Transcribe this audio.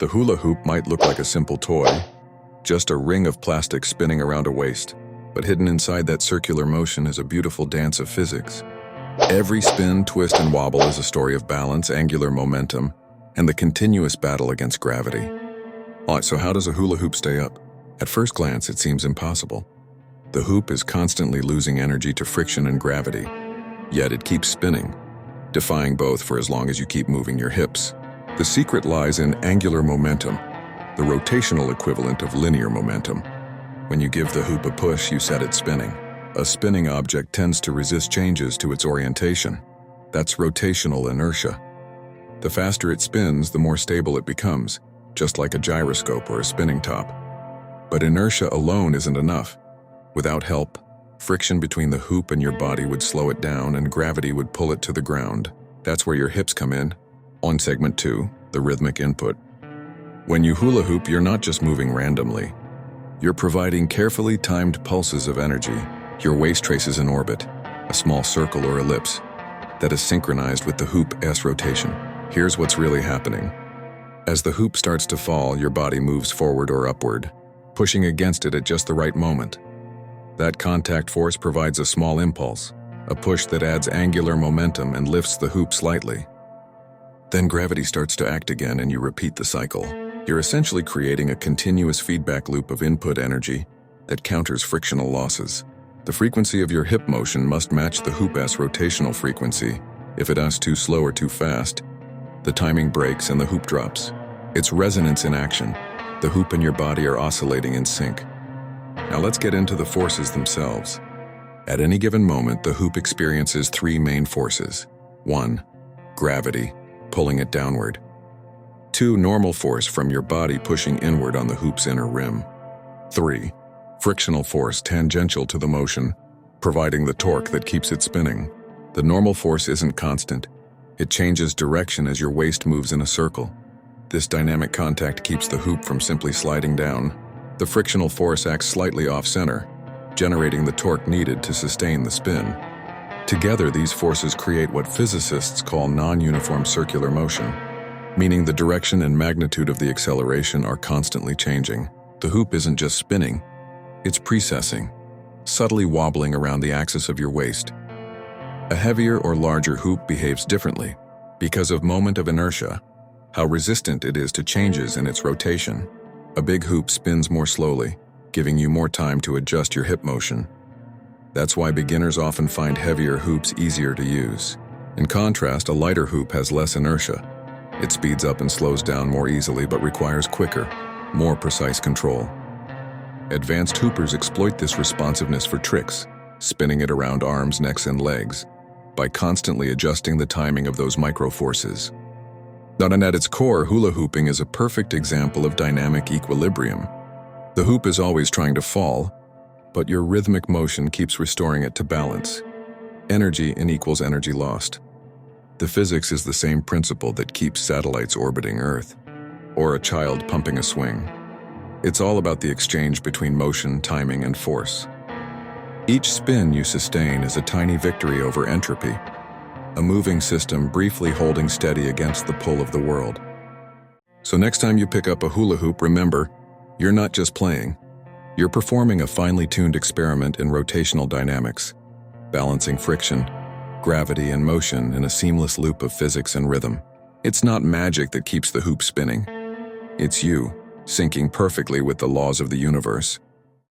The hula hoop might look like a simple toy, just a ring of plastic spinning around a waist, but hidden inside that circular motion is a beautiful dance of physics. Every spin, twist, and wobble is a story of balance, angular momentum, and the continuous battle against gravity. Alright, so how does a hula hoop stay up? At first glance, it seems impossible. The hoop is constantly losing energy to friction and gravity, yet it keeps spinning, defying both for as long as you keep moving your hips. The secret lies in angular momentum, the rotational equivalent of linear momentum. When you give the hoop a push, you set it spinning. A spinning object tends to resist changes to its orientation. That's rotational inertia. The faster it spins, the more stable it becomes, just like a gyroscope or a spinning top. But inertia alone isn't enough. Without help, friction between the hoop and your body would slow it down and gravity would pull it to the ground. That's where your hips come in. On segment 2, the rhythmic input. When you hula hoop, you're not just moving randomly. You're providing carefully timed pulses of energy. Your waist traces an orbit, a small circle or ellipse, that is synchronized with the hoop's rotation. Here's what's really happening. As the hoop starts to fall, your body moves forward or upward, pushing against it at just the right moment. That contact force provides a small impulse, a push that adds angular momentum and lifts the hoop slightly. Then gravity starts to act again and you repeat the cycle. You're essentially creating a continuous feedback loop of input energy that counters frictional losses. The frequency of your hip motion must match the hoop's rotational frequency. If it is too slow or too fast, the timing breaks and the hoop drops. It's resonance in action. The hoop and your body are oscillating in sync. Now let's get into the forces themselves. At any given moment, the hoop experiences 3 main forces. 1. Gravity, pulling it downward. 2. Normal force from your body pushing inward on the hoop's inner rim. 3. Frictional force tangential to the motion, providing the torque that keeps it spinning. The normal force isn't constant. It changes direction as your waist moves in a circle. This dynamic contact keeps the hoop from simply sliding down. The frictional force acts slightly off-center, generating the torque needed to sustain the spin. Together, these forces create what physicists call non-uniform circular motion, meaning the direction and magnitude of the acceleration are constantly changing. The hoop isn't just spinning, it's precessing, subtly wobbling around the axis of your waist. A heavier or larger hoop behaves differently because of moment of inertia, how resistant it is to changes in its rotation. A big hoop spins more slowly, giving you more time to adjust your hip motion. That's why beginners often find heavier hoops easier to use. In contrast, a lighter hoop has less inertia. It speeds up and slows down more easily but requires quicker, more precise control. Advanced hoopers exploit this responsiveness for tricks, spinning it around arms, necks, and legs, by constantly adjusting the timing of those micro-forces. And at its core, hula hooping is a perfect example of dynamic equilibrium. The hoop is always trying to fall, but your rhythmic motion keeps restoring it to balance. Energy in equals energy lost. The physics is the same principle that keeps satellites orbiting Earth, or a child pumping a swing. It's all about the exchange between motion, timing, and force. Each spin you sustain is a tiny victory over entropy, a moving system briefly holding steady against the pull of the world. So next time you pick up a hula hoop, remember, you're not just playing. You're performing a finely tuned experiment in rotational dynamics, balancing friction, gravity, and motion in a seamless loop of physics and rhythm. It's not magic that keeps the hoop spinning. It's you, syncing perfectly with the laws of the universe.